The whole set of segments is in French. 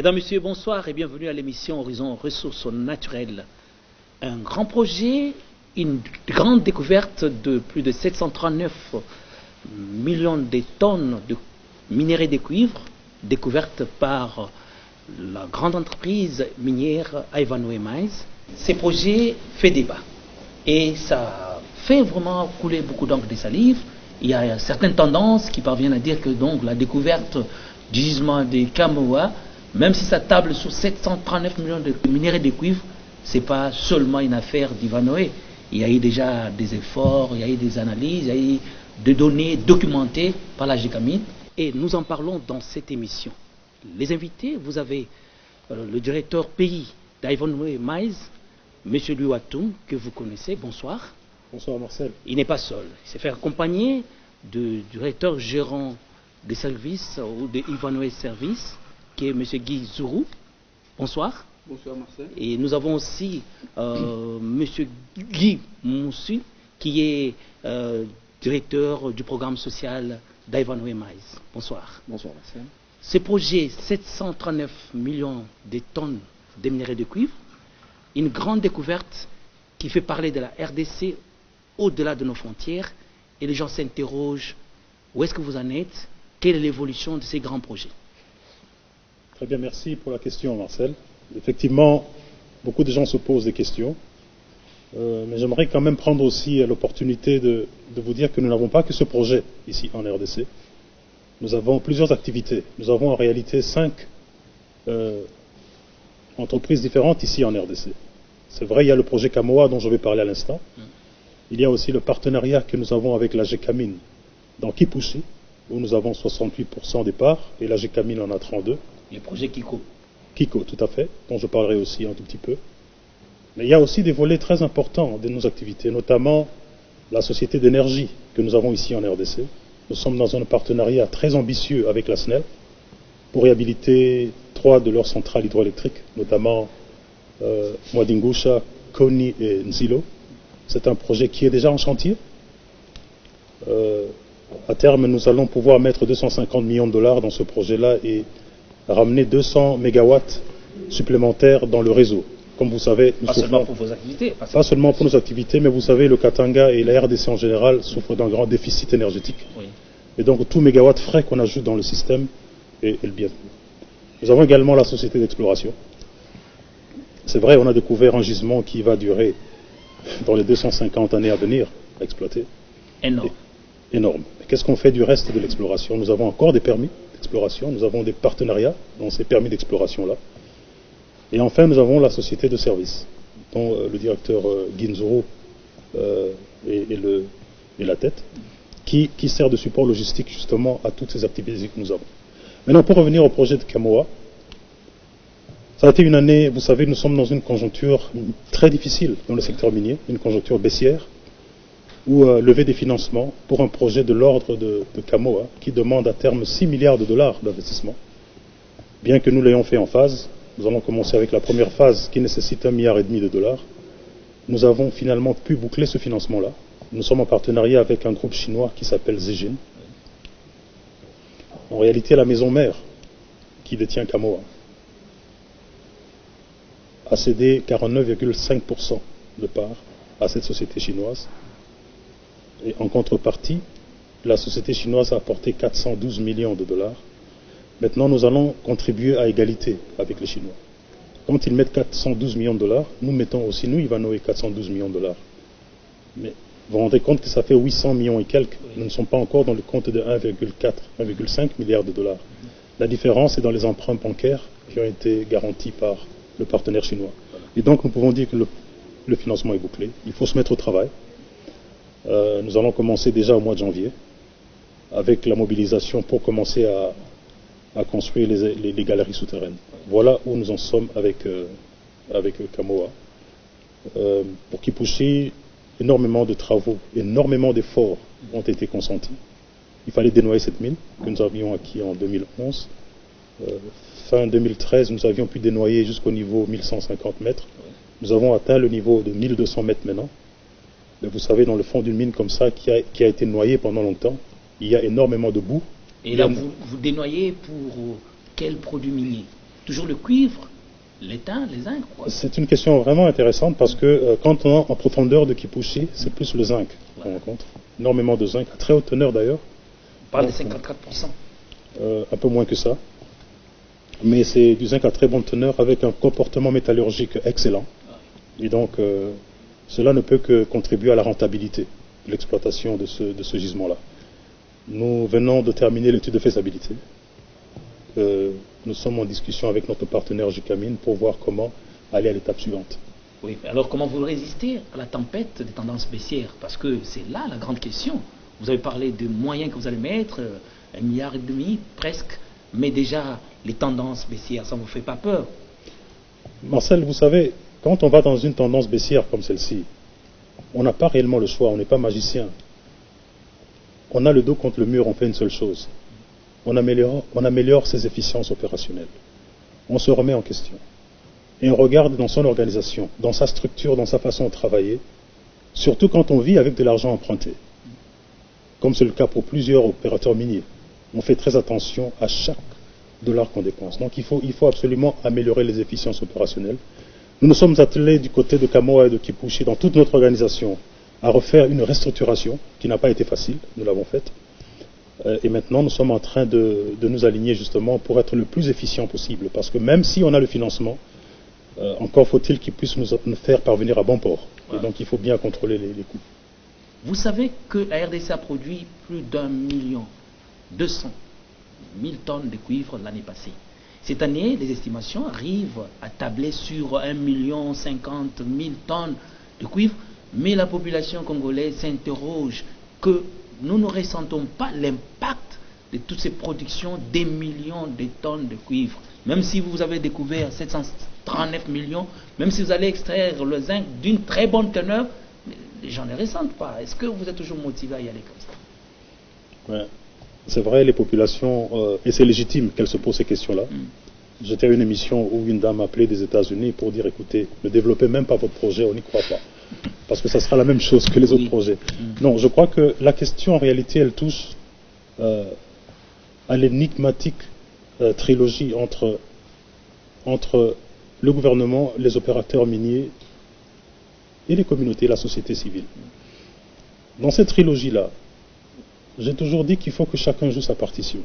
Mesdames, Messieurs, bonsoir et bienvenue à l'émission Horizon Ressources Naturelles. Un grand projet, une grande découverte de plus de 739 millions de tonnes de minerais de cuivre, découverte par la grande entreprise minière Ivanhoe Mines. Ces projets fait débat et ça fait vraiment couler beaucoup d'encre de salive. Il y a certaines tendances qui parviennent à dire que donc la découverte du gisement de Kamoa, même si ça table sur 739 millions de minerais de cuivre, ce n'est pas seulement une affaire d'Ivanhoe. Il y a eu déjà des efforts, il y a eu des analyses, il y a eu des données documentées par la GECAMIN. Et nous en parlons dans cette émission. Les invités, vous avez le directeur pays d'Ivanhoe Mines, M. Luatum, que vous connaissez. Bonsoir. Bonsoir Marcel. Il n'est pas seul. Il s'est fait accompagner du directeur gérant des services ou de Ivanhoe Services, qui est M. Guy Zourou. Bonsoir. Bonsoir Marcel. Et nous avons aussi M. Guy Moussu, qui est directeur du programme social d'Ivanhoe Mines. Bonsoir. Bonsoir Marcel. Ce projet, 739 millions de tonnes de minerais de cuivre, une grande découverte qui fait parler de la RDC au-delà de nos frontières, et les gens s'interrogent, où est-ce que vous en êtes? Quelle est l'évolution de ces grands projets? Très bien, merci pour la question Marcel. Effectivement, beaucoup de gens se posent des questions, mais j'aimerais quand même prendre aussi l'opportunité de vous dire que nous n'avons pas que ce projet ici en RDC. Nous avons plusieurs activités. Nous avons en réalité 5 entreprises différentes ici en RDC. C'est vrai, il y a le projet Kamoa dont je vais parler à l'instant. Il y a aussi le partenariat que nous avons avec la GECAMIN dans Kipushi, où nous avons 68% des parts, et la GECAMIN en a 32%. Le projet Kiko. Kiko, tout à fait, dont je parlerai aussi un tout petit peu. Mais il y a aussi des volets très importants de nos activités, notamment la société d'énergie que nous avons ici en RDC. Nous sommes dans un partenariat très ambitieux avec la SNEL pour réhabiliter 3 de leurs centrales hydroélectriques, notamment Mwadingusha, Koni et Nzilo. C'est un projet qui est déjà en chantier. À terme, nous allons pouvoir mettre 250 millions de dollars dans ce projet-là et ramener 200 mégawatts supplémentaires dans le réseau. Comme vous savez, nous Pas souffrons, seulement pour vos activités. pas seulement pour nos activités, mais vous savez, le Katanga et la RDC en général souffrent d'un grand déficit énergétique. Oui. Et donc, tout mégawatt frais qu'on ajoute dans le système est le bienvenu. Nous avons également la société d'exploration. C'est vrai, on a découvert un gisement qui va durer dans les 250 années à venir à exploiter. Énorme. Énorme. Mais qu'est-ce qu'on fait du reste de l'exploration? Nous avons encore des permis d'exploration, nous avons des partenariats dans ces permis d'exploration-là. Et enfin, nous avons la société de services, dont le directeur Ginzoro est la tête, qui sert de support logistique justement à toutes ces activités que nous avons. Maintenant, pour revenir au projet de Kamoa, ça a été une année, vous savez, nous sommes dans une conjoncture très difficile dans le secteur minier, une conjoncture baissière, où lever des financements pour un projet de l'ordre de Kamoa, qui demande à terme 6 milliards de dollars d'investissement. Bien que nous l'ayons fait en phase, nous allons commencer avec la première phase qui nécessite 1,5 milliard de dollars. Nous avons finalement pu boucler ce financement-là. Nous sommes en partenariat avec un groupe chinois qui s'appelle Zijin. En réalité, la maison mère qui détient Kamoa a cédé 49,5% de parts à cette société chinoise. Et en contrepartie, la société chinoise a apporté 412 millions de dollars. Maintenant, nous allons contribuer à égalité avec les Chinois. Quand ils mettent 412 millions de dollars, nous mettons aussi, nous, Ivanhoe, 412 millions de dollars. Mais vous vous rendez compte que ça fait 800 millions et quelques. Nous ne sommes pas encore dans le compte de 1,4, 1,5 milliard de dollars. La différence est dans les emprunts bancaires qui ont été garantis par le partenaire chinois. Et donc, nous pouvons dire que le financement est bouclé. Il faut se mettre au travail. Nous allons commencer déjà au mois de janvier avec la mobilisation pour commencer à construire les galeries souterraines. Voilà où nous en sommes avec Kamoa. Pour Kipushi, énormément de travaux, énormément d'efforts ont été consentis. Il fallait dénoyer cette mine que nous avions acquis en 2011. Fin 2013, nous avions pu dénoyer jusqu'au niveau 1150 mètres. Nous avons atteint le niveau de 1200 mètres maintenant. Mais vous savez, dans le fond d'une mine comme ça, qui a été noyée pendant longtemps, il y a énormément de boue. Et là, vous dénoyez pour quel produit minier? toujours le cuivre, l'étain, les zinc. C'est une question vraiment intéressante parce que quand on est en profondeur de Kipushi, c'est plus le zinc qu'on rencontre. Énormément de zinc, à très haute teneur d'ailleurs. On parle de 54%. Un peu moins que ça. Mais c'est du zinc à très bonne teneur avec un comportement métallurgique excellent. Et donc, cela ne peut que contribuer à la rentabilité de l'exploitation de ce gisement-là. Nous venons de terminer l'étude de faisabilité. Nous sommes en discussion avec notre partenaire Jucamine pour voir comment aller à l'étape suivante. Oui, alors comment vous résistez à la tempête des tendances baissières? Parce que c'est là la grande question. Vous avez parlé de moyens que vous allez mettre, 1,5 milliard presque, mais déjà les tendances baissières, ça ne vous fait pas peur? Marcel, vous savez, quand on va dans une tendance baissière comme celle-ci, on n'a pas réellement le choix, on n'est pas magicien. On a le dos contre le mur, on fait une seule chose. On améliore ses efficiences opérationnelles. On se remet en question. Et on regarde dans son organisation, dans sa structure, dans sa façon de travailler, surtout quand on vit avec de l'argent emprunté, comme c'est le cas pour plusieurs opérateurs miniers. On fait très attention à chaque dollar qu'on dépense. Donc il faut absolument améliorer les efficiences opérationnelles. Nous nous sommes attelés du côté de Kamoa et de Kipushi, dans toute notre organisation, à refaire une restructuration qui n'a pas été facile, nous l'avons faite. Et maintenant, nous sommes en train de nous aligner justement pour être le plus efficient possible. Parce que même si on a le financement, encore faut-il qu'il puisse nous faire parvenir à bon port. Et donc il faut bien contrôler les coûts. Vous savez que la RDC a produit plus d'1,2 million tonnes de cuivre l'année passée. Cette année, les estimations arrivent à tabler sur 1,05 million de tonnes de cuivre, mais la population congolaise s'interroge que nous ne ressentons pas l'impact de toutes ces productions des millions de tonnes de cuivre. Même si vous avez découvert 739 millions, même si vous allez extraire le zinc d'une très bonne teneur, les gens ne ressentent pas. Est-ce que vous êtes toujours motivé à y aller comme ça? Ouais. C'est vrai, les populations, et c'est légitime qu'elles se posent ces questions-là. J'étais à une émission où une dame appelait des États-Unis pour dire, écoutez, ne développez même pas votre projet, on n'y croit pas. Parce que ça sera la même chose que les autres projets. Non, je crois que la question, en réalité, elle touche à l'énigmatique trilogie entre le gouvernement, les opérateurs miniers et les communautés, la société civile. Dans cette trilogie-là, j'ai toujours dit qu'il faut que chacun joue sa partition.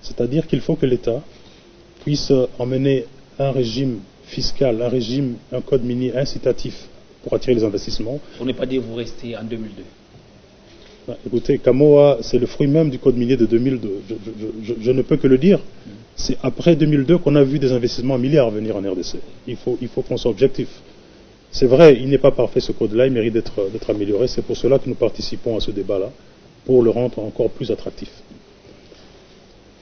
C'est-à-dire qu'il faut que l'État puisse emmener un régime fiscal, un code minier incitatif pour attirer les investissements. Pour ne pas dire vous restez en 2002. Écoutez, Kamoa, c'est le fruit même du code minier de 2002. Je ne peux que le dire. C'est après 2002 qu'on a vu des investissements à milliards venir en RDC. Il faut qu'on soit objectif. C'est vrai, il n'est pas parfait ce code-là, il mérite d'être amélioré. C'est pour cela que nous participons à ce débat-là, pour le rendre encore plus attractif.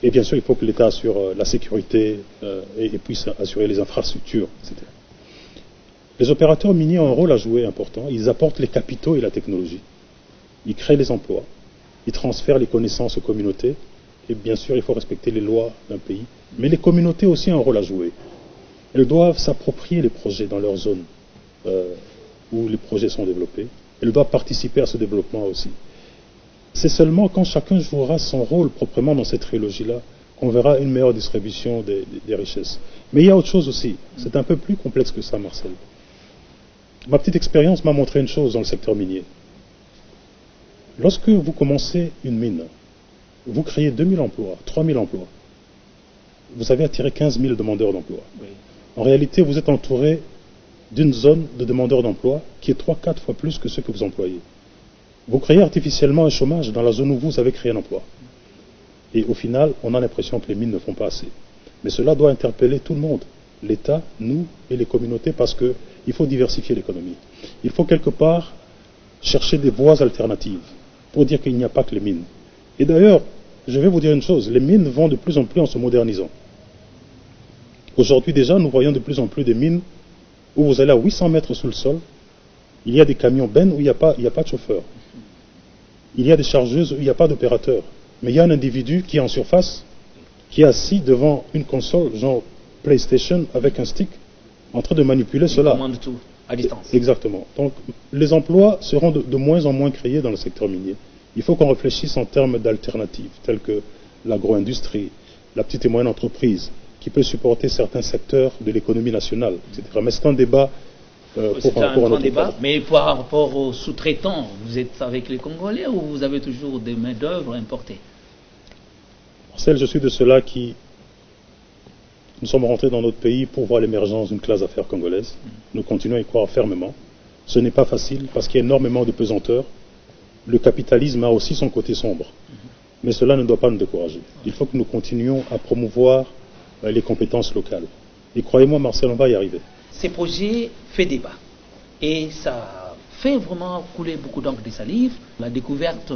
Et bien sûr, il faut que l'État assure la sécurité et puisse assurer les infrastructures, etc. Les opérateurs miniers ont un rôle à jouer important. Ils apportent les capitaux et la technologie. Ils créent les emplois. Ils transfèrent les connaissances aux communautés. Et bien sûr, il faut respecter les lois d'un pays. Mais les communautés ont aussi un rôle à jouer. Elles doivent s'approprier les projets dans leur zone où les projets sont développés. Elles doivent participer à ce développement aussi. C'est seulement quand chacun jouera son rôle proprement dans cette trilogie-là qu'on verra une meilleure distribution des richesses. Mais il y a autre chose aussi. C'est un peu plus complexe que ça, Marcel. Ma petite expérience m'a montré une chose dans le secteur minier. Lorsque vous commencez une mine, vous créez 2000 emplois, 3000 emplois. Vous avez attiré 15 000 demandeurs d'emploi. Oui. En réalité, vous êtes entouré d'une zone de demandeurs d'emploi qui est 3-4 fois plus que ceux que vous employez. Vous créez artificiellement un chômage dans la zone où vous avez créé un emploi. Et au final, on a l'impression que les mines ne font pas assez. Mais cela doit interpeller tout le monde, l'État, nous et les communautés, parce qu'il faut diversifier l'économie. Il faut quelque part chercher des voies alternatives pour dire qu'il n'y a pas que les mines. Et d'ailleurs, je vais vous dire une chose, les mines vont de plus en plus en se modernisant. Aujourd'hui déjà, nous voyons de plus en plus des mines où vous allez à 800 mètres sous le sol, il y a des camions bennes où il n'y a pas de chauffeur. Il y a des chargeuses où il n'y a pas d'opérateur. Mais il y a un individu qui est en surface, qui est assis devant une console, genre PlayStation, avec un stick, en train de manipuler cela. Il commande tout, à distance. Exactement. Donc, les emplois seront de moins en moins créés dans le secteur minier. Il faut qu'on réfléchisse en termes d'alternatives, telles que l'agro-industrie, la petite et moyenne entreprise, qui peut supporter certains secteurs de l'économie nationale, etc. Mais c'est un débat c'est un grand débat. Mais par rapport aux sous-traitants, vous êtes avec les Congolais ou vous avez toujours des main-d'œuvre importées? Marcel, je suis de ceux-là qui... Nous sommes rentrés dans notre pays pour voir l'émergence d'une classe d'affaires congolaise. Nous continuons à y croire fermement. Ce n'est pas facile parce qu'il y a énormément de pesanteur. Le capitalisme a aussi son côté sombre. Mais cela ne doit pas nous décourager. Il faut que nous continuions à promouvoir les compétences locales. Et croyez-moi, Marcel, on va y arriver. Ces projets font débat. Et ça fait vraiment couler beaucoup d'encre de salive. La découverte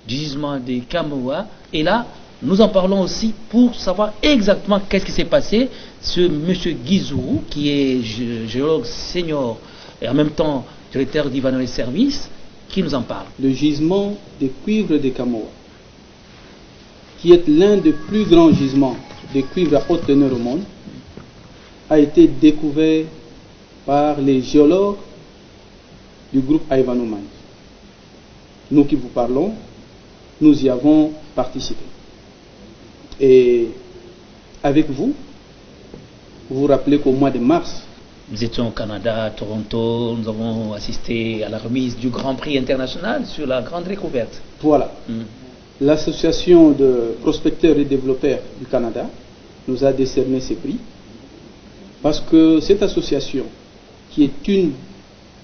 du gisement de Kamoa. Et là, nous en parlons aussi pour savoir exactement qu'est-ce qui s'est passé. Ce monsieur Guizou, qui est géologue senior et en même temps directeur d'Ivanoé Service, qui nous en parle. Le gisement de cuivre de Kamoa, qui est l'un des plus grands gisements de cuivre à haute teneur au monde, a été découvert par les géologues du groupe Ivanhoe Mines. Nous qui vous parlons, nous y avons participé. Et avec vous, vous vous rappelez qu'au mois de mars, nous étions au Canada, à Toronto, nous avons assisté à la remise du Grand Prix international sur la grande découverte. Voilà. L'association de prospecteurs et développeurs du Canada nous a décerné ces prix parce que cette association, qui est une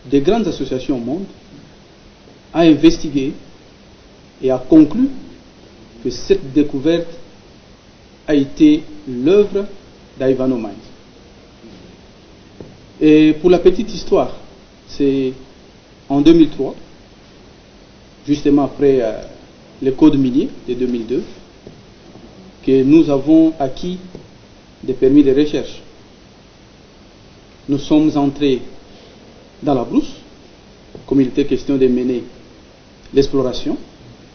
des grandes associations au monde, a investigué et a conclu que cette découverte a été l'œuvre d'Ivanhoe Mines. Et pour la petite histoire, c'est en 2003, justement après le code minier de 2002, que nous avons acquis des permis de recherche. Nous sommes entrés dans la brousse, comme il était question de mener l'exploration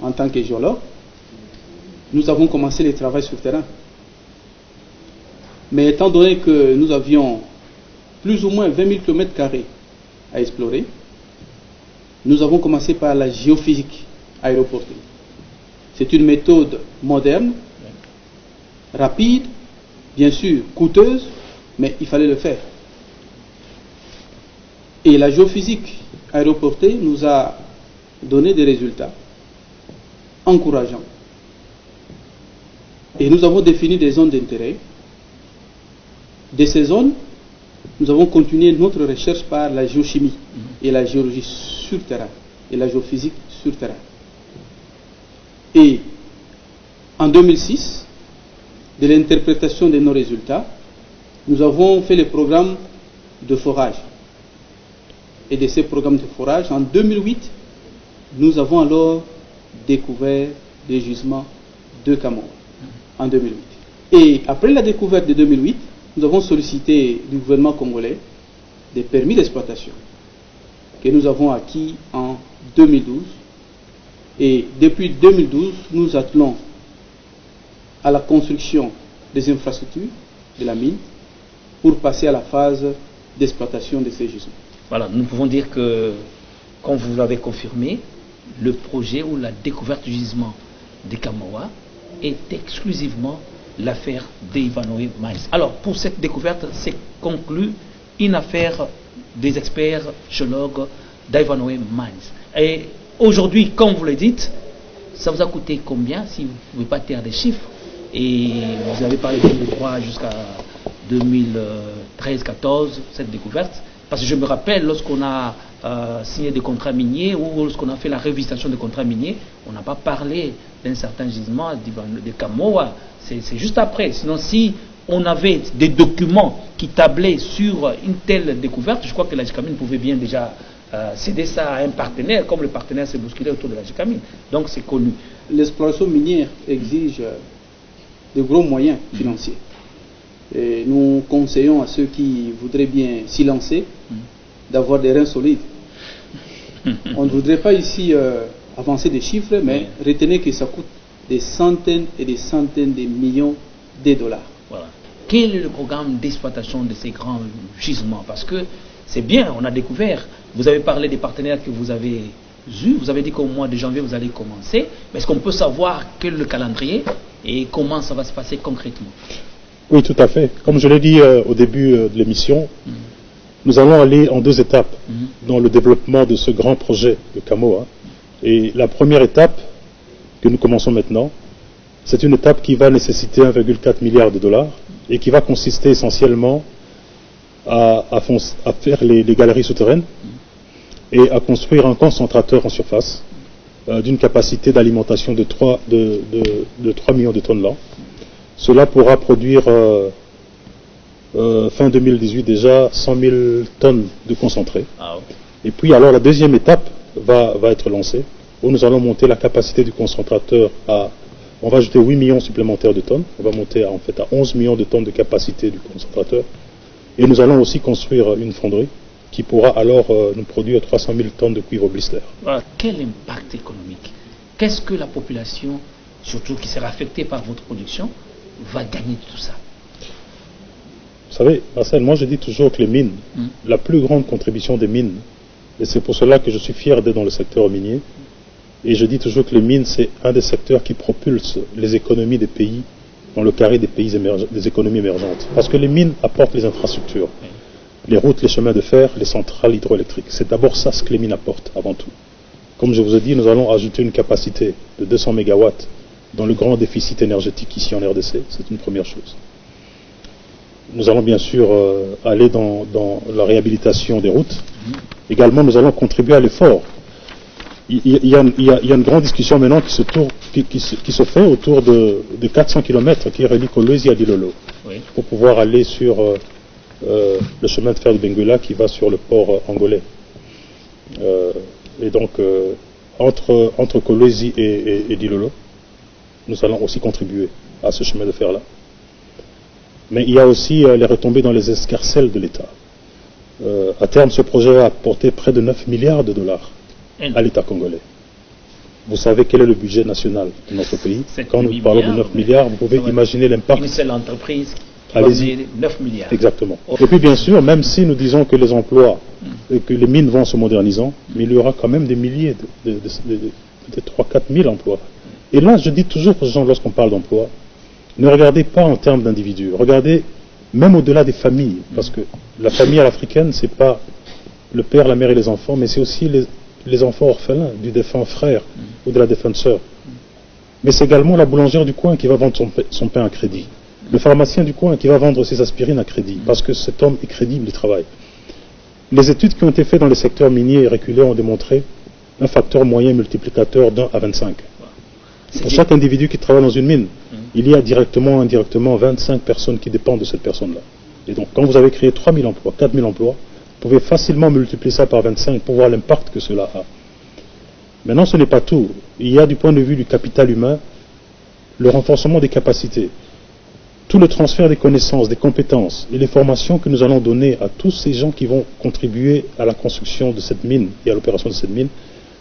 en tant que géologue. Nous avons commencé les travaux sur le terrain. Mais étant donné que nous avions plus ou moins 20 000 km² à explorer, nous avons commencé par la géophysique aéroportée. C'est une méthode moderne, rapide, bien sûr coûteuse, mais il fallait le faire. Et la géophysique aéroportée nous a donné des résultats encourageants. Et nous avons défini des zones d'intérêt. De ces zones, nous avons continué notre recherche par la géochimie et la géologie sur terrain et la géophysique sur terrain. Et en 2006, de l'interprétation de nos résultats, nous avons fait le programme de forage. Et de ces programmes de forage, en 2008, nous avons alors découvert des gisements de Kamoa. En 2008. Et après la découverte de 2008, nous avons sollicité du gouvernement congolais des permis d'exploitation que nous avons acquis en 2012. Et depuis 2012, nous attelons à la construction des infrastructures de la mine pour passer à la phase d'exploitation de ces gisements. Voilà, nous pouvons dire que, comme vous l'avez confirmé, le projet ou la découverte du gisement de Kamoa est exclusivement l'affaire d'Ivanoé Mines. Alors, pour cette découverte, c'est conclu une affaire des experts géologues d'Ivanoé Mines. Et aujourd'hui, comme vous le dites, ça vous a coûté combien, si vous ne pouvez pas taire des chiffres? Et vous avez parlé de 2003 jusqu'à 2013-14, cette découverte. Parce que je me rappelle, lorsqu'on a signé des contrats miniers ou lorsqu'on a fait la révisitation des contrats miniers, on n'a pas parlé d'un certain gisement de Kamoa. C'est juste après. Sinon, si on avait des documents qui tablaient sur une telle découverte, je crois que la GICAMINE pouvait bien déjà céder ça à un partenaire, comme le partenaire s'est bousculé autour de la GICAMINE. Donc c'est connu. L'exploration minière exige de gros moyens financiers. Et nous conseillons à ceux qui voudraient bien s'y lancer d'avoir des reins solides. On ne voudrait pas ici avancer des chiffres, mais retenez que ça coûte des centaines et des centaines de millions de dollars. Voilà. Quel est le programme d'exploitation de ces grands gisements? Parce que c'est bien, on a découvert. Vous avez parlé des partenaires que vous avez eus. Vous avez dit qu'au mois de janvier, vous allez commencer. Mais est-ce qu'on peut savoir quel est le calendrier et comment ça va se passer concrètement? Oui, tout à fait. Comme je l'ai dit au début de l'émission, nous allons aller en 2 étapes dans le développement de ce grand projet de Kamoa. Et la première étape que nous commençons maintenant, c'est une étape qui va nécessiter 1,4 milliard de dollars et qui va consister essentiellement à faire les galeries souterraines et à construire un concentrateur en surface d'une capacité d'alimentation de 3 millions de tonnes l'an. Cela pourra produire fin 2018 déjà 100 000 tonnes de concentré. Et puis alors la deuxième étape va être lancée, où nous allons monter la capacité du concentrateur on va ajouter 8 millions supplémentaires de tonnes, on va monter en fait à 11 millions de tonnes de capacité du concentrateur. Et nous allons aussi construire une fonderie qui pourra alors nous produire 300 000 tonnes de cuivre blister. Voilà. Quel impact économique? Qu'est-ce que la population, surtout qui sera affectée par votre production, va gagner de tout ça? Vous savez, Marcel, moi je dis toujours que les mines, la plus grande contribution des mines, et c'est pour cela que je suis fier d'être dans le secteur minier, et je dis toujours que les mines, c'est un des secteurs qui propulse les économies des pays dans le carré des économies émergentes. Parce que les mines apportent les infrastructures, les routes, les chemins de fer, les centrales hydroélectriques. C'est d'abord ça ce que les mines apportent, avant tout. Comme je vous ai dit, nous allons ajouter une capacité de 200 MW dans le grand déficit énergétique ici en RDC. C'est une première chose. Nous allons bien sûr aller dans la réhabilitation des routes. Également, nous allons contribuer à l'effort. Il y a une grande discussion maintenant qui se fait autour de 400 km qui relie Kolwezi à Dilolo, pour pouvoir aller sur le chemin de fer de Benguela qui va sur le port angolais. Et donc, entre Kolwezi et Dilolo, nous allons aussi contribuer à ce chemin de fer-là. Mais il y a aussi les retombées dans les escarcelles de l'État. À terme, ce projet va apporter près de 9 milliards de dollars à l'État congolais. Vous savez quel est le budget national de notre pays? Quand nous parlons de 9 milliards, vous pouvez imaginer l'impact. Une seule entreprise qui va donner 9 milliards. Exactement. Et puis bien sûr, même si nous disons que les emplois, et que les mines vont se modernisant, mais il y aura quand même des milliers, peut-être 3-4 000 emplois. Et là, je dis toujours aux gens, lorsqu'on parle d'emploi, ne regardez pas en termes d'individus, regardez même au-delà des familles, parce que la famille à l'africaine, c'est pas le père, la mère et les enfants, mais c'est aussi les enfants orphelins du défunt frère ou de la défunte sœur. Mais c'est également la boulangère du coin qui va vendre son pain à crédit. Le pharmacien du coin qui va vendre ses aspirines à crédit, parce que cet homme est crédible, il travaille. Les études qui ont été faites dans les secteurs miniers et reculés ont démontré un facteur moyen multiplicateur d'1 à 25. Pour chaque individu qui travaille dans une mine, il y a directement ou indirectement 25 personnes qui dépendent de cette personne-là. Et donc, quand vous avez créé 3 000 emplois, 4 000 emplois, vous pouvez facilement multiplier ça par 25 pour voir l'impact que cela a. Maintenant, ce n'est pas tout. Il y a du point de vue du capital humain, le renforcement des capacités, tout le transfert des connaissances, des compétences et les formations que nous allons donner à tous ces gens qui vont contribuer à la construction de cette mine et à l'opération de cette mine.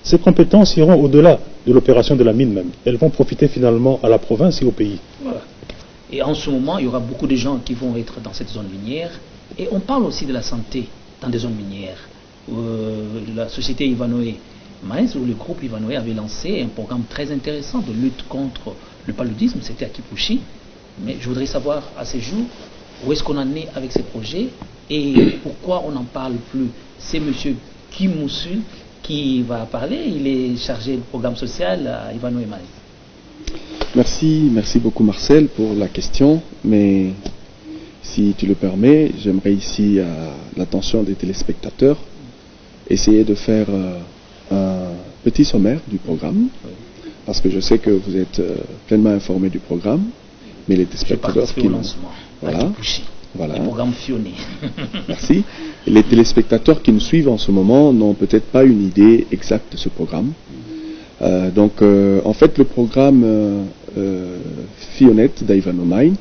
Ces compétences iront au-delà de l'opération de la mine même. Elles vont profiter finalement à la province et au pays. Voilà. Et en ce moment, il y aura beaucoup de gens qui vont être dans cette zone minière. Et on parle aussi de la santé dans des zones minières. La société Ivanhoe Mines, ou le groupe Ivanhoe, avait lancé un programme très intéressant de lutte contre le paludisme. C'était à Kipushi. Mais je voudrais savoir à ce jour où est-ce qu'on en est avec ces projets et pourquoi on n'en parle plus. C'est M. Kim Moussul qui va parler. Il est chargé du programme social à Ivanhoe Mines. Merci beaucoup Marcel pour la question, mais si tu le permets, j'aimerais ici, à l'attention des téléspectateurs, essayer de faire un petit sommaire du programme, parce que je sais que vous êtes pleinement informés du programme, mais les téléspectateurs qui nous... Voilà. Le programme Fionné. Merci. Et les téléspectateurs qui nous suivent en ce moment n'ont peut-être pas une idée exacte de ce programme. En fait, le programme Fionnet d'Ivanhoe Mines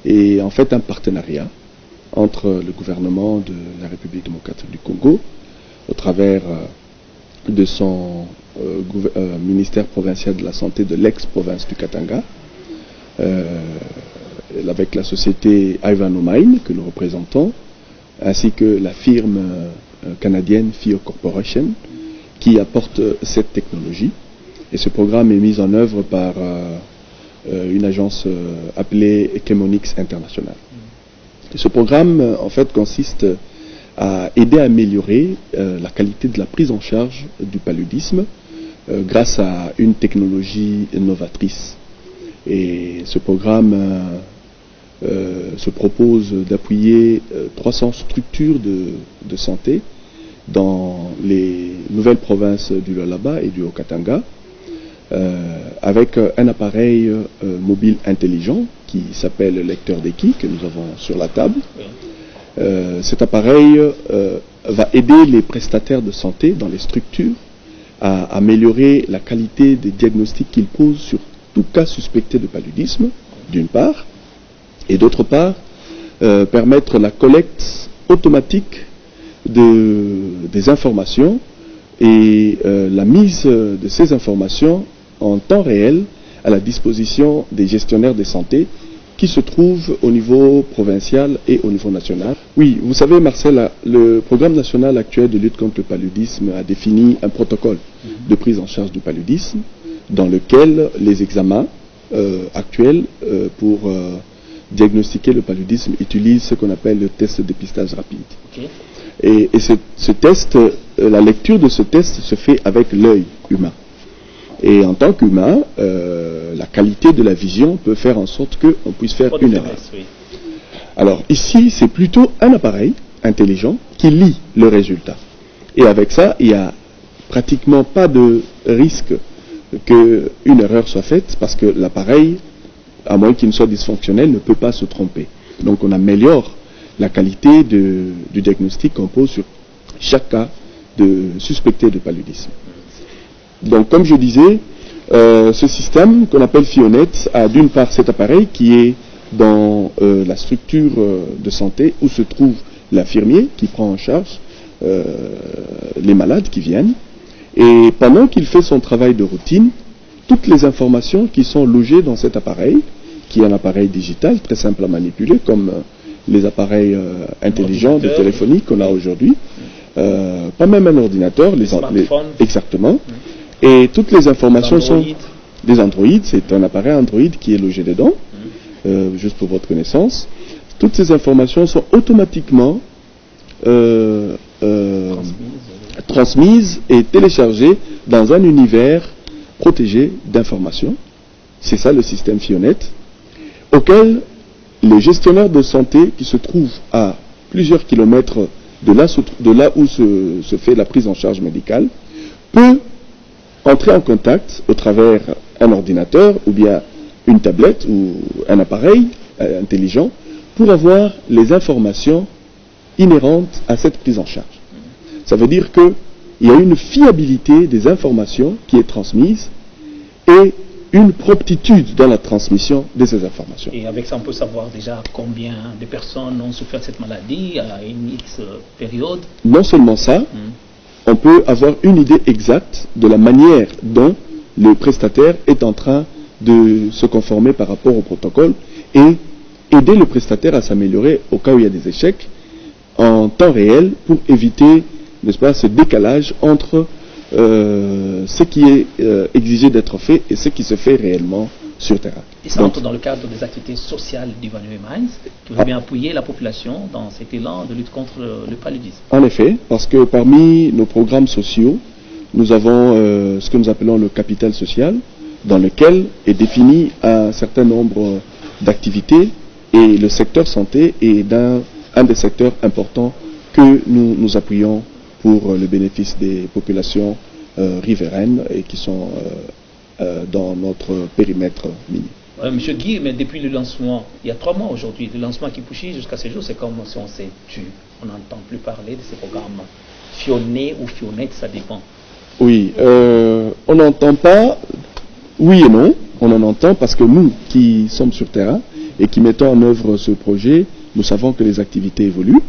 est en fait un partenariat entre le gouvernement de la République démocratique du Congo, au travers de son ministère provincial de la santé de l'ex-province du Katanga, avec la société Ivanhoe Mines que nous représentons, ainsi que la firme canadienne FIO Corporation qui apporte cette technologie. Et ce programme est mis en œuvre par une agence appelée Chemonix International. Et ce programme, en fait, consiste à aider à améliorer la qualité de la prise en charge du paludisme grâce à une technologie novatrice. Et ce programme se propose d'appuyer 300 structures de santé dans les nouvelles provinces du Lualaba et du Haut-Katanga, avec un appareil mobile intelligent qui s'appelle le lecteur d'équipes que nous avons sur la table. Cet appareil va aider les prestataires de santé dans les structures à améliorer la qualité des diagnostics qu'ils posent sur tout cas suspecté de paludisme, d'une part, et d'autre part, permettre la collecte automatique des informations et la mise de ces informations en temps réel à la disposition des gestionnaires de santé qui se trouvent au niveau provincial et au niveau national. Oui, vous savez Marcel, le programme national actuel de lutte contre le paludisme a défini un protocole de prise en charge du paludisme dans lequel les examens actuels pour diagnostiquer le paludisme utilisent ce qu'on appelle le test de dépistage rapide. Okay. Et ce test, la lecture de ce test se fait avec l'œil humain. Et en tant qu'humain, la qualité de la vision peut faire en sorte qu'on puisse faire une erreur. Oui. Alors ici, c'est plutôt un appareil intelligent qui lit le résultat. Et avec ça, il n'y a pratiquement pas de risque qu'une erreur soit faite parce que l'appareil, à moins qu'il ne soit dysfonctionnel, ne peut pas se tromper. Donc on améliore la qualité du diagnostic qu'on pose sur chaque cas suspecté de paludisme. Donc comme je disais, ce système qu'on appelle Fionet a d'une part cet appareil qui est dans la structure de santé où se trouve l'infirmier qui prend en charge les malades qui viennent. Et pendant qu'il fait son travail de routine, toutes les informations qui sont logées dans cet appareil, qui est un appareil digital très simple à manipuler, comme les appareils intelligents de téléphonie qu'on a aujourd'hui, pas même un ordinateur, exactement. Et toutes les informations sont des Android, c'est un appareil Android qui est logé dedans, juste pour votre connaissance. Toutes ces informations sont automatiquement transmises et téléchargées dans un univers protégé d'informations. C'est ça le système Fionet, auquel les gestionnaires de santé qui se trouvent à plusieurs kilomètres de là où se fait la prise en charge médicale peut entrer en contact au travers un ordinateur ou bien une tablette ou un appareil intelligent pour avoir les informations inhérentes à cette prise en charge. Ça veut dire qu'il y a une fiabilité des informations qui est transmise et une promptitude dans la transmission de ces informations. Et avec ça, on peut savoir déjà combien de personnes ont souffert de cette maladie à une X période. Non seulement ça, on peut avoir une idée exacte de la manière dont le prestataire est en train de se conformer par rapport au protocole et aider le prestataire à s'améliorer au cas où il y a des échecs en temps réel pour éviter, n'est-ce pas, ce décalage entre ce qui est exigé d'être fait et ce qui se fait réellement sur terrain. Et ça entre dans le cadre des activités sociales d'Ivanhoe Mines qui veut bien appuyer la population dans cet élan de lutte contre le paludisme. En effet, parce que parmi nos programmes sociaux, nous avons ce que nous appelons le capital social, dans lequel est défini un certain nombre d'activités et le secteur santé est un des secteurs importants que nous appuyons pour le bénéfice des populations riveraines et qui sont dans notre périmètre minier. Monsieur Guy, mais depuis le lancement, il y a 3 mois aujourd'hui, le lancement qui Kipushi jusqu'à ce jour, c'est comme si on s'est tué. On n'entend plus parler de ces programmes Fionet ou Fionet, ça dépend. Oui, on n'entend pas, oui et non, on en entend parce que nous qui sommes sur terrain et qui mettons en œuvre ce projet, nous savons que les activités évoluent.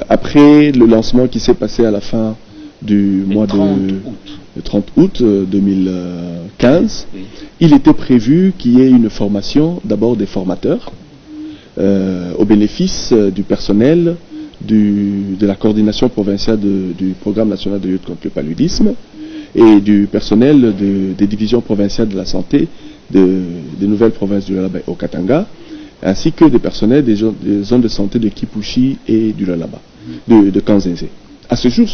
Après le lancement qui s'est passé à la fin du mois de 30 août 2015, Oui. il était prévu qu'il y ait une formation, d'abord des formateurs, au bénéfice du personnel de la coordination provinciale du programme national de lutte contre le paludisme et du personnel des divisions provinciales de la santé des nouvelles provinces du Lualaba et au Katanga, ainsi que des personnels des zones de santé de Kipushi et du Lualaba, de Kanzenzé. À ce jour,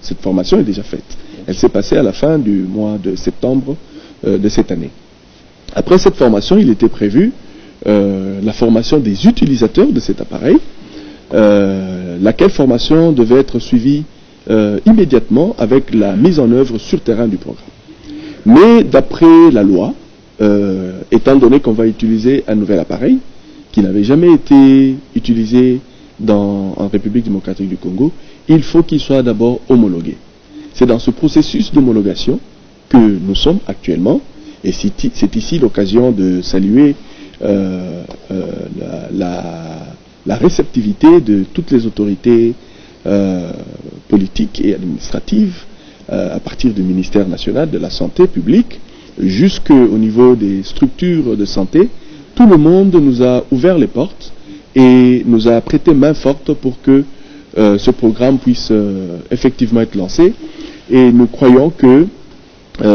cette formation est déjà faite. Elle s'est passée à la fin du mois de septembre de cette année. Après cette formation, il était prévu la formation des utilisateurs de cet appareil, laquelle formation devait être suivie immédiatement avec la mise en œuvre sur terrain du programme. Mais d'après la loi, étant donné qu'on va utiliser un nouvel appareil qui n'avait jamais été utilisé en République démocratique du Congo, il faut qu'il soit d'abord homologué. C'est dans ce processus d'homologation que nous sommes actuellement, et c'est ici l'occasion de saluer la réceptivité de toutes les autorités politiques et administratives, à partir du ministère national de la santé publique, jusqu'au niveau des structures de santé. Tout le monde nous a ouvert les portes et nous a prêté main forte pour que ce programme puisse effectivement être lancé. Et nous croyons que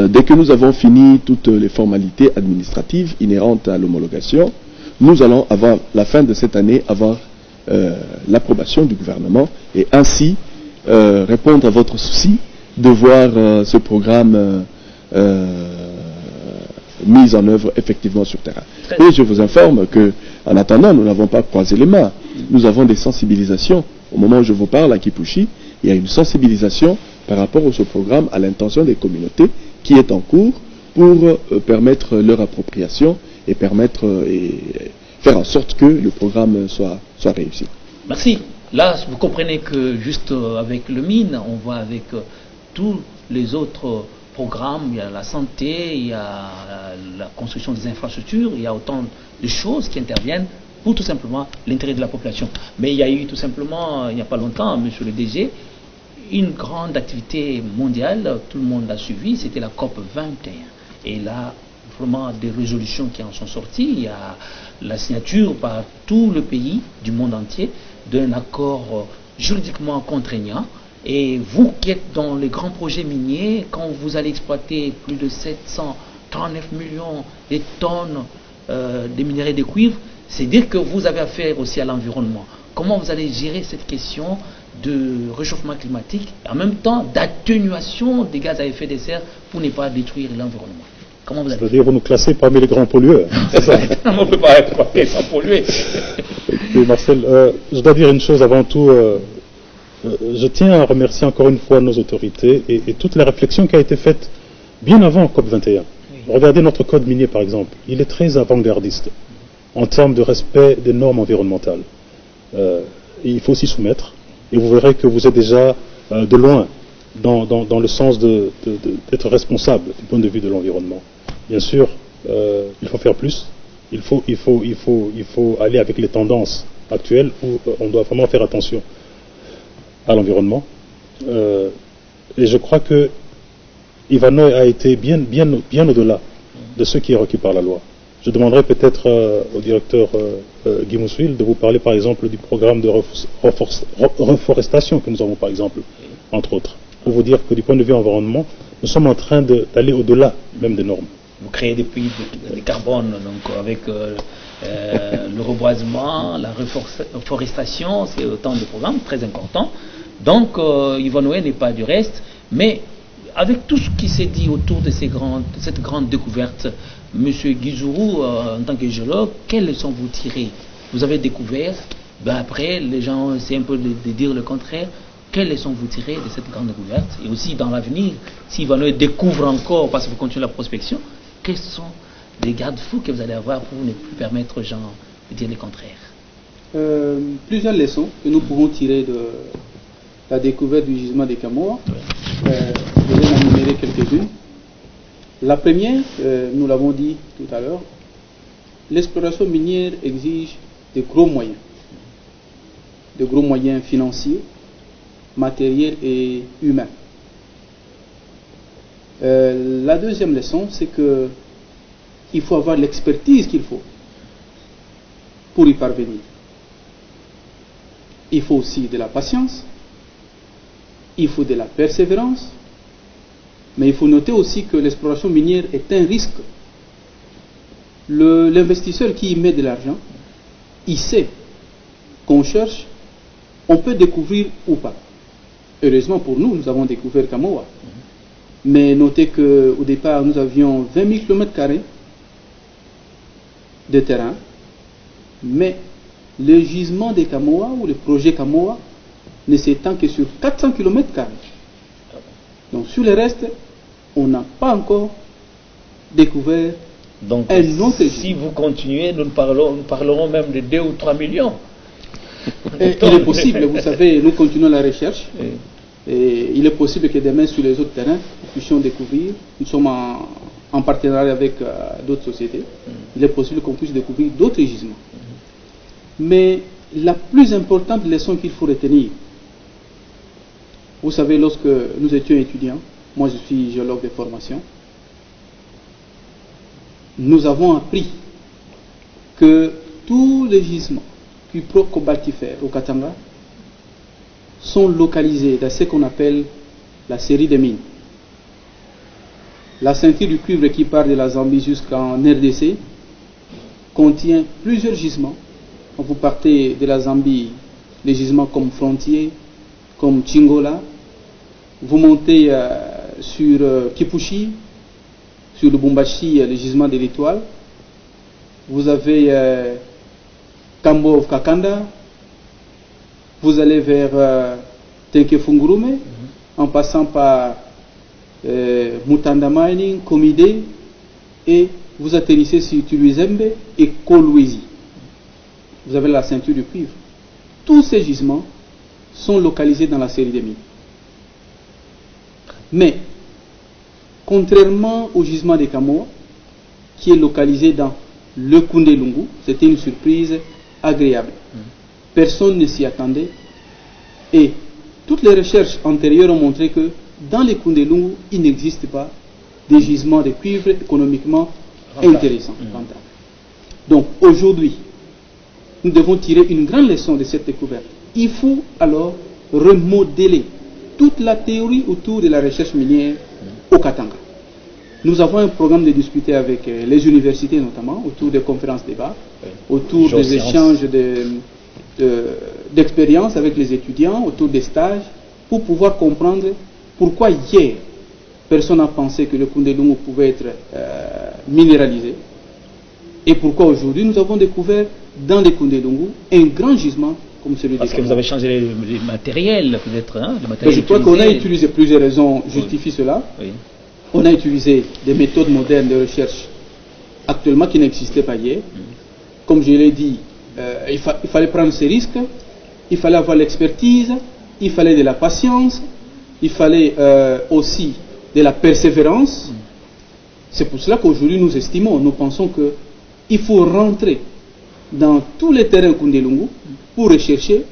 dès que nous avons fini toutes les formalités administratives inhérentes à l'homologation, nous allons, avant la fin de cette année, avoir l'approbation du gouvernement et ainsi répondre à votre souci de voir ce programme mis en œuvre effectivement sur terrain. Et je vous informe que, en attendant, nous n'avons pas croisé les mains. Nous avons des sensibilisations. Au moment où je vous parle à Kipushi, il y a une sensibilisation par rapport à ce programme à l'intention des communautés qui est en cours pour permettre leur appropriation et faire en sorte que le programme soit réussi. Merci. Là, vous comprenez que juste avec le mine, on voit avec tous les autres programmes, il y a la santé, il y a la construction des infrastructures, il y a autant de choses qui interviennent pour tout simplement l'intérêt de la population. Mais il y a eu tout simplement, il n'y a pas longtemps, monsieur le DG, une grande activité mondiale, tout le monde l'a suivi, c'était la COP 21. Et là, vraiment des résolutions qui en sont sorties, il y a la signature par tout le pays du monde entier d'un accord juridiquement contraignant. Et vous qui êtes dans les grands projets miniers, quand vous allez exploiter plus de 739 millions de tonnes de minerais de cuivre, c'est dire que vous avez affaire aussi à l'environnement. Comment vous allez gérer cette question de réchauffement climatique, en même temps d'atténuation des gaz à effet de serre pour ne pas détruire l'environnement? Comment vous allez... C'est-à-dire vous nous classez parmi les grands pollueurs. C'est ça. On ne peut pas être sans polluer. Écoutez, Marcel, je dois dire une chose avant tout. Je tiens à remercier encore une fois nos autorités et toute la réflexion qui a été faite bien avant COP21. Regardez notre code minier par exemple. Il est très avant-gardiste en termes de respect des normes environnementales. Il faut s'y soumettre et vous verrez que vous êtes déjà de loin dans le sens d'être responsable du point de vue de l'environnement. Bien sûr, il faut faire plus. Il faut aller avec les tendances actuelles où on doit vraiment faire attention à l'environnement. Et je crois que Ivanoé a été bien au-delà de ce qui est requis par la loi. Je demanderai peut-être au directeur Guy Moussuil de vous parler par exemple du programme de reforestation que nous avons par exemple, entre autres, pour vous dire que du point de vue environnement, nous sommes en train d'aller au-delà même des normes. Vous créez des puits de carbone, donc avec le reboisement, la reforestation, c'est autant de programmes très importants. Donc Ivanoé n'est pas du reste, mais avec tout ce qui s'est dit autour de cette grande découverte, M. Guizuru, en tant que géologue, quelles leçons vous tirez? Vous avez découvert, après les gens essaient un peu de dire le contraire. Quelles leçons vous tirez de cette grande découverte? Et aussi dans l'avenir, si Ivanoé découvre encore, parce que vous continuez la prospection, quels sont les garde-fous que vous allez avoir pour ne plus permettre aux gens de dire le contraire? Plusieurs leçons que nous pouvons tirer de la découverte du gisement des Kamoa. Je vais en énumérer quelques-unes. La première, nous l'avons dit tout à l'heure, l'exploration minière exige de gros moyens financiers, matériels et humains. La deuxième leçon, c'est que il faut avoir l'expertise qu'il faut pour y parvenir. Il faut aussi de la patience, il faut de la persévérance, mais il faut noter aussi que l'exploration minière est un risque l'investisseur qui y met de l'argent, il sait qu'on cherche, on peut découvrir ou pas. Heureusement pour nous, nous avons découvert Kamoa. Mais notez qu'au départ, nous avions 20 000 km² de terrain, mais le gisement de Kamoa ou le projet Kamoa ne s'étend que sur 400 km². Donc sur le reste, on n'a pas encore découvert. Donc si vous continuez, nous parlerons même de 2 ou 3 millions. Et il est possible, vous savez, nous continuons la recherche. Et il est possible que demain, sur les autres terrains, nous puissions découvrir. Nous sommes en partenariat avec d'autres sociétés. Il est possible qu'on puisse découvrir d'autres gisements. Mais la plus importante leçon qu'il faut retenir, vous savez, lorsque nous étions étudiants, moi je suis géologue de formation, nous avons appris que tous les gisements cuprocobaltifères au Katanga sont localisés dans ce qu'on appelle la série des mines. La ceinture du cuivre qui part de la Zambie jusqu'en RDC contient plusieurs gisements. Quand vous partez de la Zambie, les gisements comme Frontier, comme Chingola, vous montez sur Kipushi, sur le Bumbashi, le gisement de l'Étoile, vous avez Kambov Kakanda, vous allez vers Tenkefungurume, en passant par Mutanda Mining, Komide, et vous atterrissez sur Tuluizembe et Kolwezi. Vous avez la ceinture du cuivre. Tous ces gisements sont localisés dans la série des mines. Mais, contrairement au gisement de Kamoa, qui est localisé dans le Koundelungu, c'était une surprise agréable. Personne ne s'y attendait. Et toutes les recherches antérieures ont montré que dans les Koundelungu, il n'existe pas de gisements de cuivre économiquement intéressants. Donc aujourd'hui, nous devons tirer une grande leçon de cette découverte. Il faut alors remodeler toute la théorie autour de la recherche minière au Katanga. Nous avons un programme de discuter avec les universités notamment, autour des conférences débats, autour des échanges d'expériences avec les étudiants, autour des stages, pour pouvoir comprendre pourquoi hier, personne n'a pensé que le Koundelungu pouvait être minéralisé, et pourquoi aujourd'hui nous avons découvert dans les Koundelungu un grand gisement comme celui de Parce que vous avez changé les matériels, peut-être. Hein, je crois qu'on a utilisé plusieurs raisons justifient cela. Oui. On a utilisé des méthodes modernes de recherche actuellement qui n'existaient pas hier. Comme je l'ai dit, il fallait prendre ces risques, il fallait avoir l'expertise, il fallait de la patience, il fallait aussi de la persévérance. C'est pour cela qu'aujourd'hui nous pensons qu'il faut rentrer dans tous les terrains Koundelungu pour rechercher.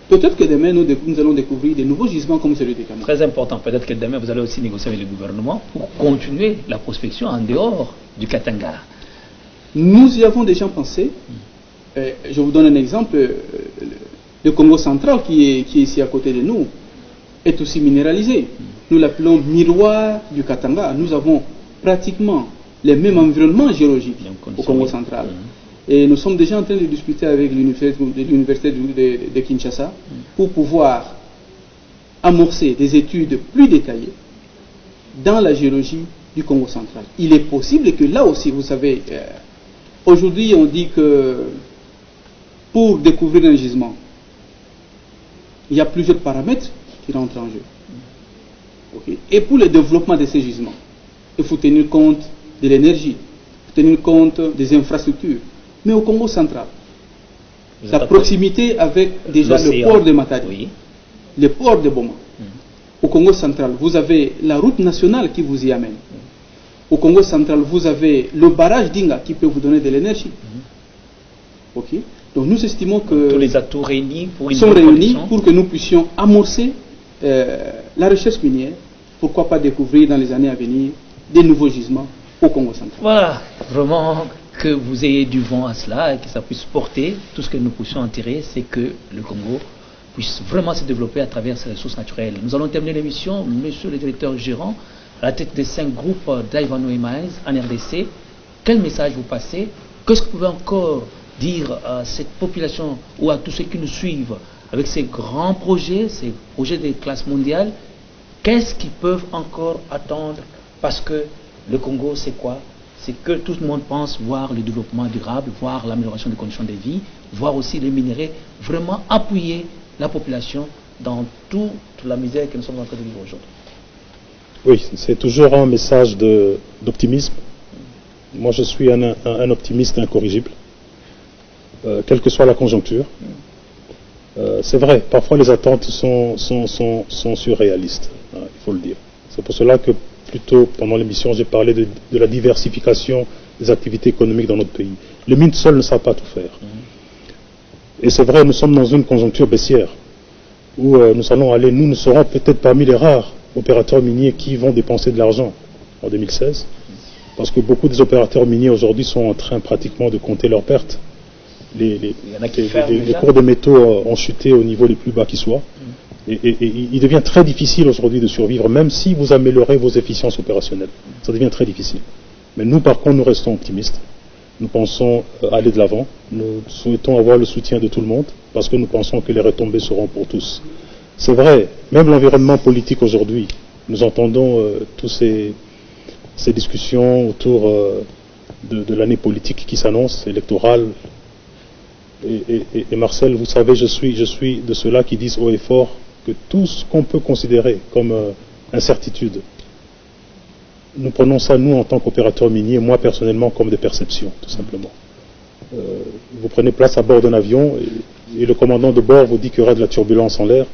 Peut-être que demain nous allons découvrir de nouveaux gisements comme celui de Kamoa. Très important, peut-être que demain vous allez aussi négocier avec le gouvernement pour continuer la prospection en dehors du Katanga. Nous y avons déjà pensé. Je vous donne un exemple. Le Congo central qui est ici à côté de nous est aussi minéralisé. Nous l'appelons miroir du Katanga. Nous avons pratiquement les mêmes environnements géologiques au Congo central. Et nous sommes déjà en train de discuter avec l'université de Kinshasa pour pouvoir amorcer des études plus détaillées dans la géologie du Congo central. Il est possible que là aussi, vous savez, aujourd'hui on dit que pour découvrir un gisement, il y a plusieurs paramètres qui rentrent en jeu. Okay. Et pour le développement de ces gisements, il faut tenir compte de l'énergie, il faut tenir compte des infrastructures. Mais au Congo central, sa proximité avec déjà le port de Matadi, le port de Boma. Au Congo central, vous avez la route nationale qui vous y amène. Au Congo central, vous avez le barrage d'Inga qui peut vous donner de l'énergie. Okay. Donc nous estimons que tous les atouts sont réunis pour que nous puissions amorcer la recherche minière. Pourquoi pas découvrir dans les années à venir des nouveaux gisements au Congo central. Voilà, vraiment que vous ayez du vent à cela et que ça puisse porter. Tout ce que nous puissions en tirer, c'est que le Congo puisse vraiment se développer à travers ses ressources naturelles. Nous allons terminer l'émission, monsieur le directeur gérant, à la tête des 5 groupes d'Ivanhoe Mines en RDC. quel message vous passez? Qu'est-ce que vous pouvez encore dire à cette population ou à tous ceux qui nous suivent avec ces grands projets, ces projets de classe mondiale? Qu'est-ce qu'ils peuvent encore attendre? Parce que le Congo, c'est quoi? C'est que tout le monde pense voir le développement durable, voir l'amélioration des conditions de vie, voir aussi les minéraux, vraiment appuyer la population dans toute la misère que nous sommes en train de vivre aujourd'hui. Oui, c'est toujours un message d'optimisme. Moi, je suis un optimiste incorrigible, quelle que soit la conjoncture. C'est vrai, parfois les attentes sont surréalistes, hein, il faut le dire. C'est pour cela que, plutôt, pendant l'émission, j'ai parlé de la diversification des activités économiques dans notre pays. Les mines seules ne savent pas tout faire. Et c'est vrai, nous sommes dans une conjoncture baissière, où nous allons aller, nous serons peut-être parmi les rares opérateurs miniers qui vont dépenser de l'argent en 2016, parce que beaucoup des opérateurs miniers aujourd'hui sont en train pratiquement de compter leurs pertes. Les cours de métaux ont chuté au niveau les plus bas qui soit. Et il devient très difficile aujourd'hui de survivre, même si vous améliorez vos efficiences opérationnelles. Ça devient très difficile. Mais nous, par contre, nous restons optimistes. Nous pensons aller de l'avant. Nous souhaitons avoir le soutien de tout le monde, parce que nous pensons que les retombées seront pour tous. C'est vrai, même l'environnement politique aujourd'hui, nous entendons toutes ces discussions autour de l'année politique qui s'annonce, électorale. Et Marcel, vous savez, je suis de ceux-là qui disent haut et fort que tout ce qu'on peut considérer comme incertitude, nous prenons ça, nous, en tant qu'opérateurs miniers, moi personnellement, comme des perceptions, tout simplement. Vous prenez place à bord d'un avion et le commandant de bord vous dit qu'il y aura de la turbulence en l'air.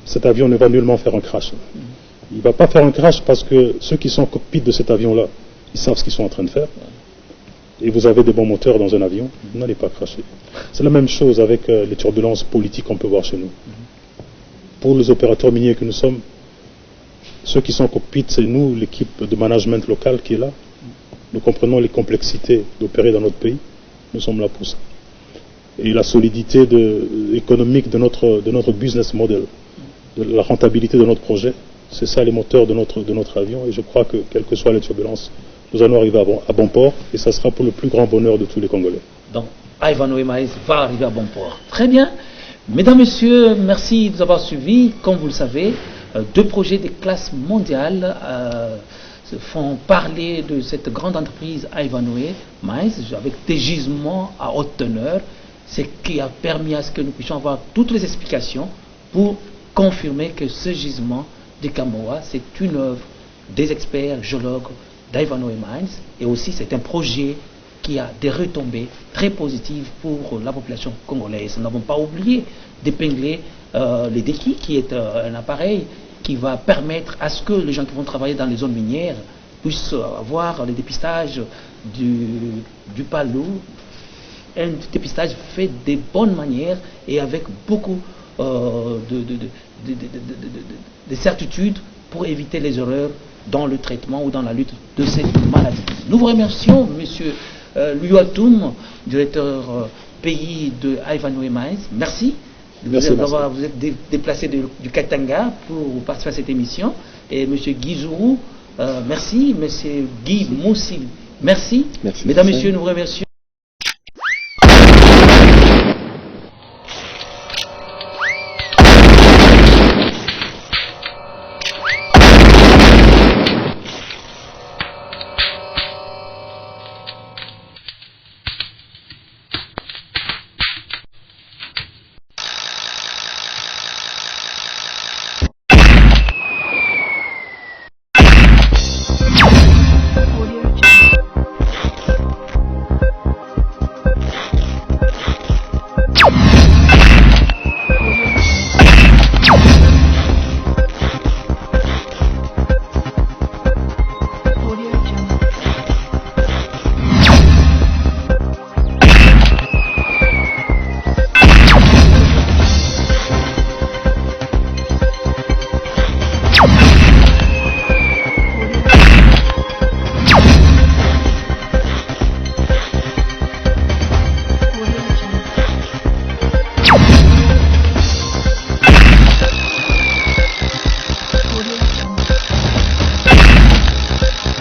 Cet avion ne va nullement faire un crash. Il ne va pas faire un crash parce que ceux qui sont au cockpit de cet avion-là, ils savent ce qu'ils sont en train de faire. Et vous avez des bons moteurs dans un avion, vous n'allez pas cracher. C'est la même chose avec les turbulences politiques qu'on peut voir chez nous. Pour les opérateurs miniers que nous sommes, ceux qui sont au cockpit, c'est nous, l'équipe de management local qui est là. Nous comprenons les complexités d'opérer dans notre pays. Nous sommes là pour ça. Et la solidité économique de notre business model, de la rentabilité de notre projet, c'est ça les moteurs de notre avion. Et je crois que, quelles que soient les turbulences, nous allons arriver à bon port, et ça sera pour le plus grand bonheur de tous les Congolais. Donc, Ivanhoe Mines va arriver à bon port. Très bien. Mesdames, Messieurs, merci de nous avoir suivis. Comme vous le savez, deux projets de classe mondiale font parler de cette grande entreprise Ivanhoe Mines, avec des gisements à haute teneur, ce qui a permis à ce que nous puissions avoir toutes les explications pour confirmer que ce gisement de Kamoa, c'est une œuvre des experts géologues d'Ivanhoe Mines, et aussi c'est un projet qui a des retombées très positives pour la population congolaise. Nous n'avons pas oublié d'épingler les DECI, qui est un appareil qui va permettre à ce que les gens qui vont travailler dans les zones minières puissent avoir le dépistage du palud, un dépistage fait de bonne manière et avec beaucoup de certitude pour éviter les erreurs dans le traitement ou dans la lutte de cette maladie. Nous vous remercions, M. Luatoum, directeur pays de Ivanhoe Mines. Merci. Vous êtes déplacé du Katanga pour participer à cette émission. Et M. Guy Zourou, merci. M. Guy Moussi, merci. Mesdames, Messieurs, nous vous remercions.